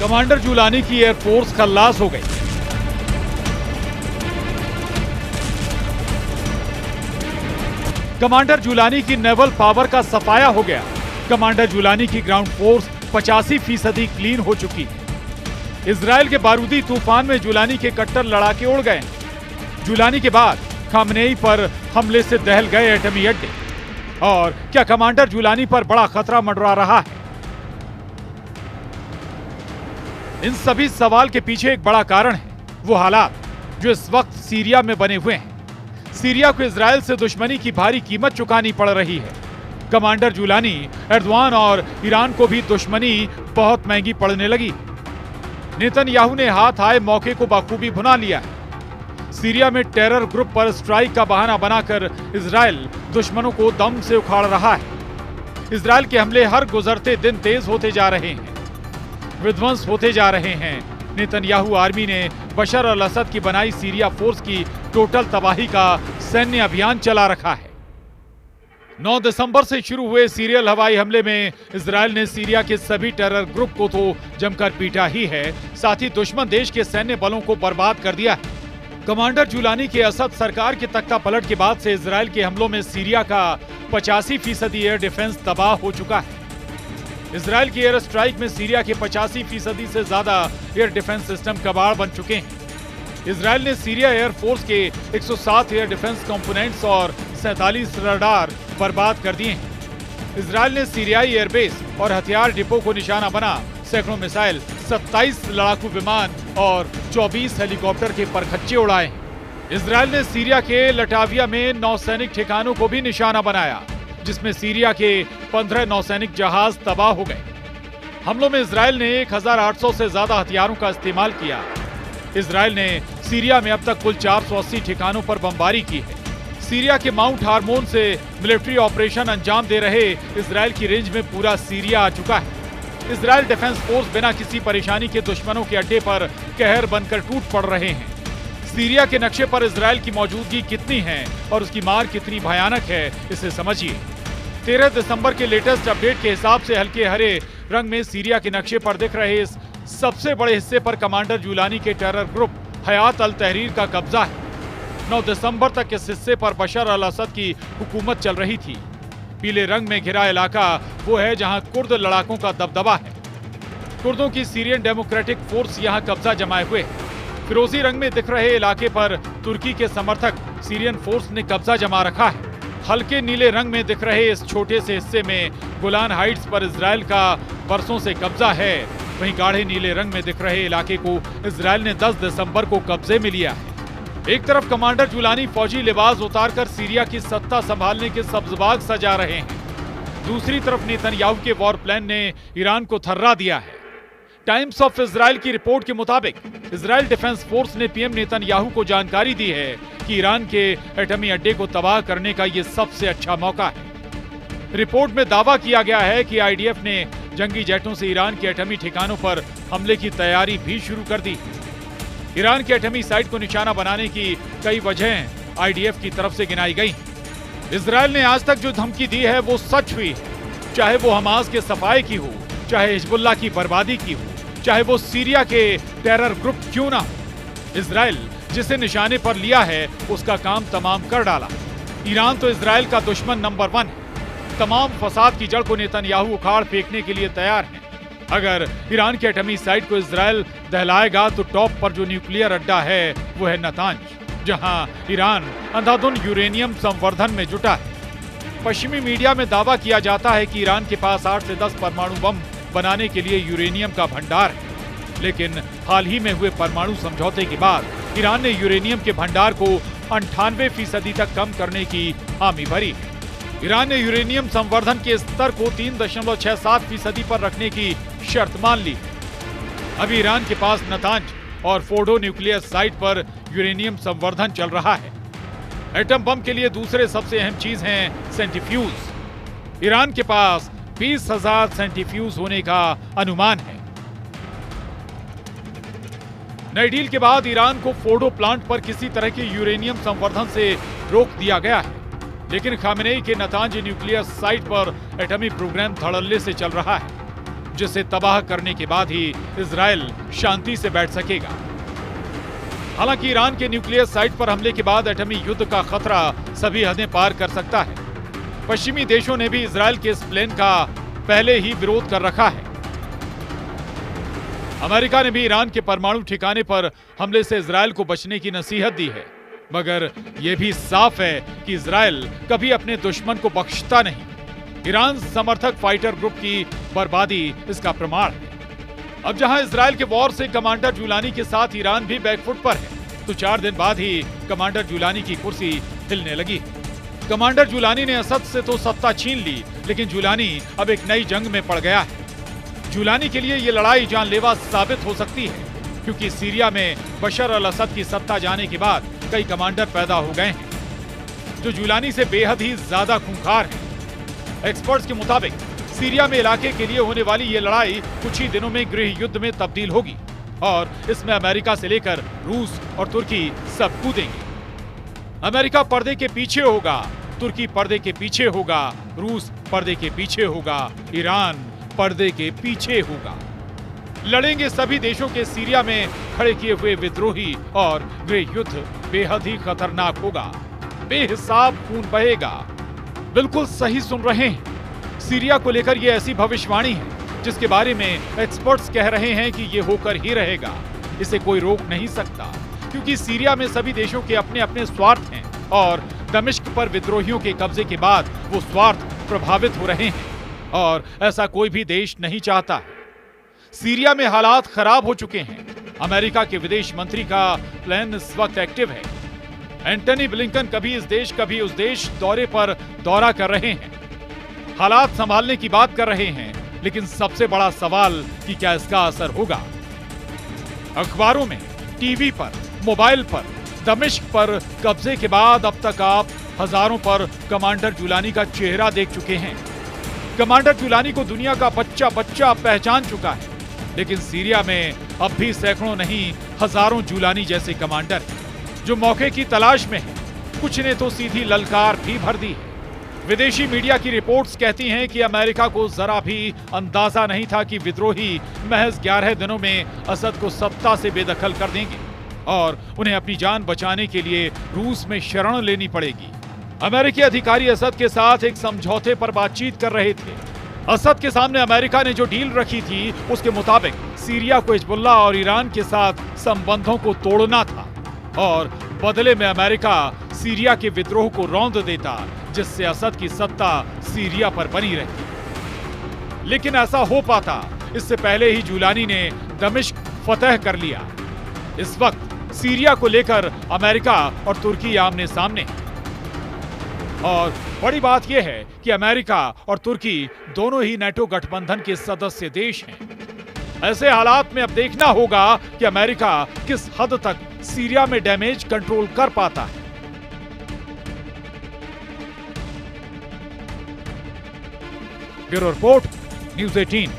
Commander Jolani की air force खल्लास हो गई। कमांडर जुलानी की नेवल पावर का सफाया हो गया। कमांडर जुलानी की ग्राउंड फोर्स 85% क्लीन हो चुकी है। इजराइल के बारूदी तूफान में जुलानी के कट्टर लड़ाके उड़ गए। जुलानी के बाद खामनेई पर हमले से दहल गए एटमी अड्डे। और क्या कमांडर जुलानी पर बड़ा खतरा मंडरा रहा है? इन सभी सवाल के पीछे एक बड़ा कारण है वो हालात जो इस वक्त सीरिया में बने हुए हैं। सीरिया को इजराइल से दुश्मनी की भारी कीमत चुकानी पड़ रही है। कमांडर जुलानी, एर्दोआन और ईरान को भी दुश्मनी बहुत महंगी पड़ने लगी। नेतन्याहू ने हाथ आए मौके को बखूबी भुना लिया है। सीरिया में टेरर ग्रुप पर स्ट्राइक का बहाना बनाकर इजराइल दुश्मनों को दम से उखाड़ रहा है। इजराइल के हमले हर गुजरते दिन तेज होते जा रहे हैं, विध्वंस होते जा रहे हैं। नेतन्याहू आर्मी ने बशर अल असद की बनाई सीरिया फोर्स की टोटल तबाही का सैन्य अभियान चला रखा है। 9 दिसंबर से शुरू हुए सीरियल हवाई हमले में इजराइल ने सीरिया के सभी टेरर ग्रुप को तो जमकर पीटा ही है, साथ ही दुश्मन देश के सैन्य बलों को बर्बाद कर दिया है। कमांडर जुलानी के असद सरकार के तख्ता पलट के बाद से इजराइल के हमलों में सीरिया का 85% एयर डिफेंस तबाह हो चुका है। इजराइल की एयर स्ट्राइक में सीरिया के 85% से ज्यादा एयर डिफेंस सिस्टम कबाड़ बन चुके हैं। इजराइल ने सीरिया एयर फोर्स के 107 एयर डिफेंस कंपोनेंट्स और 47 रडार बर्बाद कर दिए हैं। इजराइल ने सीरियाई एयरबेस और हथियार डिपो को निशाना बना सैकड़ों मिसाइल, 27 लड़ाकू विमान और 24 हेलीकॉप्टर के परखच्चे उड़ाए हैं। इजराइल ने सीरिया के लटाविया में नौसैनिक ठिकानों को भी निशाना बनाया, जिसमें सीरिया के 15 नौसैनिक जहाज तबाह हो गए। हमलों में इजराइल ने 1800 से ज्यादा हथियारों का इस्तेमाल किया। इजराइल ने सीरिया में अब तक कुल 480 ठिकानों पर बमबारी की है। सीरिया के माउंट हार्मोन से मिलिट्री ऑपरेशन अंजाम दे रहे इजराइल की रेंज में पूरा सीरिया आ चुका है। इजराइल डिफेंस फोर्स बिना किसी परेशानी के दुश्मनों के अड्डे पर कहर बनकर टूट पड़ रहे हैं। सीरिया के नक्शे पर इजराइल की मौजूदगी कितनी है और उसकी मार कितनी भयानक है, इसे समझिए। 13 दिसंबर के लेटेस्ट अपडेट के हिसाब से हल्के हरे रंग में सीरिया के नक्शे पर दिख रहे इस सबसे बड़े हिस्से पर कमांडर जुलानी के टेरर ग्रुप हयात अल तहरीर का कब्जा है। 9 दिसंबर तक इस हिस्से पर बशर अल असद की हुकूमत चल रही थी। पीले रंग में घिरा इलाका वो है जहां कुर्द लड़ाकों का दबदबा है। कुर्दों की सीरियन डेमोक्रेटिक फोर्स यहां कब्जा जमाए हुए है। फिरोजी रंग में दिख रहे इलाके पर तुर्की के समर्थक सीरियन फोर्स ने कब्जा जमा रखा है। हल्के नीले रंग में दिख रहे इस छोटे से हिस्से में गोलान हाइट्स पर इजराइल का बरसों से कब्जा है। वहीं गाढ़े नीले रंग में दिख रहे इलाके को इजराइल ने 10 दिसंबर को कब्जे में लिया है। एक तरफ कमांडर जुलानी फौजी लिबास उतारकर सीरिया की सत्ता संभालने के सब्जबाग सजा रहे हैं, दूसरी तरफ नेतन्याहू के वॉर प्लान ने ईरान को थर्रा दिया है। टाइम्स ऑफ इजराइल की रिपोर्ट के मुताबिक इजराइल डिफेंस फोर्स ने पीएम नेतन्याहू को जानकारी दी है कि ईरान के एटमी अड्डे को तबाह करने का ये सबसे अच्छा मौका है। रिपोर्ट में दावा किया गया है कि आईडीएफ ने जंगी जेटों से ईरान के एटमी ठिकानों पर हमले की तैयारी भी शुरू कर दी। ईरान के एटमी साइट को निशाना बनाने की कई वजहें आईडीएफ की तरफ से गिनाई गई। इजराइल ने आज तक जो धमकी दी है वो सच हुई है, चाहे वो हमास के सफाए की हो, चाहे हिजबुल्लाह की बर्बादी की हो, चाहे वो सीरिया के टेरर ग्रुप क्यों ना हो। इजराइल जिसे निशाने पर लिया है उसका काम तमाम कर डाला। ईरान तो इजराइल का दुश्मन नंबर 1 है। तमाम फसाद की जड़ को नेतन्याहू उखाड़ फेंकने के लिए तैयार है। अगर ईरान के एटमी साइट को इजराइल दहलाएगा तो टॉप पर जो न्यूक्लियर अड्डा है वो है नतांज, जहां ईरान अंधाधुन यूरेनियम संवर्धन में जुटा है। पश्चिमी मीडिया में दावा किया जाता है कि ईरान के पास 8 से 10 परमाणु बम बनाने के लिए यूरेनियम का भंडार है, लेकिन हाल ही में हुए परमाणु समझौते के बाद ईरान ने यूरेनियम के भंडार को 98% तक कम करने की हामी भरी है। ईरान ने यूरेनियम संवर्धन के स्तर को 3.67% पर रखने की शर्त मान ली। अभी ईरान के पास नतांज और फोर्डो न्यूक्लियर साइट पर यूरेनियम संवर्धन चल रहा है। एटम बम के लिए दूसरे सबसे अहम चीज हैं सेंट्रीफ्यूज। ईरान के पास 20,000 सेंट्रीफ्यूज होने का अनुमान है। नई डील के बाद ईरान को फोर्डो प्लांट पर किसी तरह के यूरेनियम संवर्धन से रोक दिया गया है, लेकिन खामेनेई के नतांज न्यूक्लियर साइट पर एटमी प्रोग्राम धड़ल्ले से चल रहा है। जिसे तबाह करने के बाद ही इजराइल शांति से बैठ सकेगा। हालांकि ईरान के न्यूक्लियर साइट पर हमले के बाद एटमी युद्ध का खतरा सभी हदें पार कर सकता है। पश्चिमी देशों ने भी इजराइल के इस प्लान का पहले ही विरोध कर रखा है। अमेरिका ने भी ईरान के परमाणु ठिकाने पर हमले से इजराइल को बचने की नसीहत दी है, मगर यह भी साफ है कि इजराइल कभी अपने दुश्मन को बख्शता नहीं। ईरान समर्थक फाइटर ग्रुप की बर्बादी इसका प्रमाण है। अब जहां इजराइल के वॉर से कमांडर जुलानी के साथ ईरान भी बैकफुट पर है, तो 4 दिन बाद ही कमांडर जुलानी की कुर्सी हिलने लगी। कमांडर जुलानी ने असद से तो सत्ता छीन ली, लेकिन जुलानी अब एक नई जंग में पड़ गया है। जुलानी के लिए ये लड़ाई जानलेवा साबित हो सकती है, क्योंकि सीरिया में बशर अल असद की सत्ता जाने के बाद कई कमांडर पैदा हो गए हैं जो जुलानी से बेहद ही ज्यादा खूंखार हैं। एक्सपर्ट्स के मुताबिक सीरिया में इलाके के लिए होने वाली ये लड़ाई कुछ ही दिनों में गृह युद्ध में तब्दील होगी और इसमें अमेरिका से लेकर रूस और तुर्की सब कूदेंगे। अमेरिका पर्दे के पीछे होगा, तुर्की पर्दे के पीछे होगा, रूस पर्दे के पीछे होगा, ईरान पर्दे के पीछे होगा। लड़ेंगे सभी देशों के सीरिया में खड़े किए हुए विद्रोही और गृह युद्ध बेहद ही खतरनाक होगा। बेहिसाब खून बहेगा। बिल्कुल सही सुन रहे हैं। सीरिया को लेकर यह ऐसी भविष्यवाणी है जिसके बारे में एक्सपर्ट्स कह रहे हैं कि यह होकर ही रहेगा। इसे कोई रोक नहीं सकता, क्योंकि सीरिया में सभी देशों के अपने अपने स्वार्थ हैं और दमिश्क पर विद्रोहियों के कब्जे के बाद वो स्वार्थ प्रभावित हो रहे हैं और ऐसा कोई भी देश नहीं चाहता। सीरिया में हालात खराब हो चुके हैं। अमेरिका के विदेश मंत्री का प्लान इस वक्त एक्टिव है। एंटनी ब्लिंकन कभी इस देश कभी उस देश दौरे पर दौरा कर रहे हैं, हालात संभालने की बात कर रहे हैं, लेकिन सबसे बड़ा सवाल कि क्या इसका असर होगा। अखबारों में, टीवी पर, मोबाइल पर, दमिश्क पर कब्जे के बाद अब तक आप हजारों पर कमांडर जुलानी का चेहरा देख चुके हैं। कमांडर जुलानी को दुनिया का बच्चा बच्चा पहचान चुका है, लेकिन सीरिया में अब भी सैकड़ों नहीं हजारों जुलानी जैसे कमांडर हैं जो मौके की तलाश में हैं। कुछ ने तो सीधी ललकार भी भर दी है। विदेशी मीडिया की रिपोर्ट्स कहती हैं कि अमेरिका को जरा भी अंदाजा नहीं था कि विद्रोही महज 11 दिनों में असद को सत्ता से बेदखल कर देंगे और उन्हें अपनी जान बचाने के लिए रूस में शरण लेनी पड़ेगी। अमेरिकी अधिकारी असद के साथ एक समझौते पर बातचीत कर रहे थे। असद के सामने अमेरिका ने जो डील रखी थी उसके मुताबिक सीरिया को हिजबुल्लाह और ईरान के साथ संबंधों को तोड़ना था और बदले में अमेरिका सीरिया के विद्रोह को रौंद देता, जिससे असद की सत्ता सीरिया पर बनी रहती। लेकिन ऐसा हो पाता इससे पहले ही जुलानी ने दमिश्क फतह कर लिया। इस वक्त सीरिया को लेकर अमेरिका और तुर्की आमने सामने हैं। और बड़ी बात यह है कि अमेरिका और तुर्की दोनों ही नेटो गठबंधन के सदस्य देश हैं। ऐसे हालात में अब देखना होगा कि अमेरिका किस हद तक सीरिया में डैमेज कंट्रोल कर पाता है। Bureau report, news 18।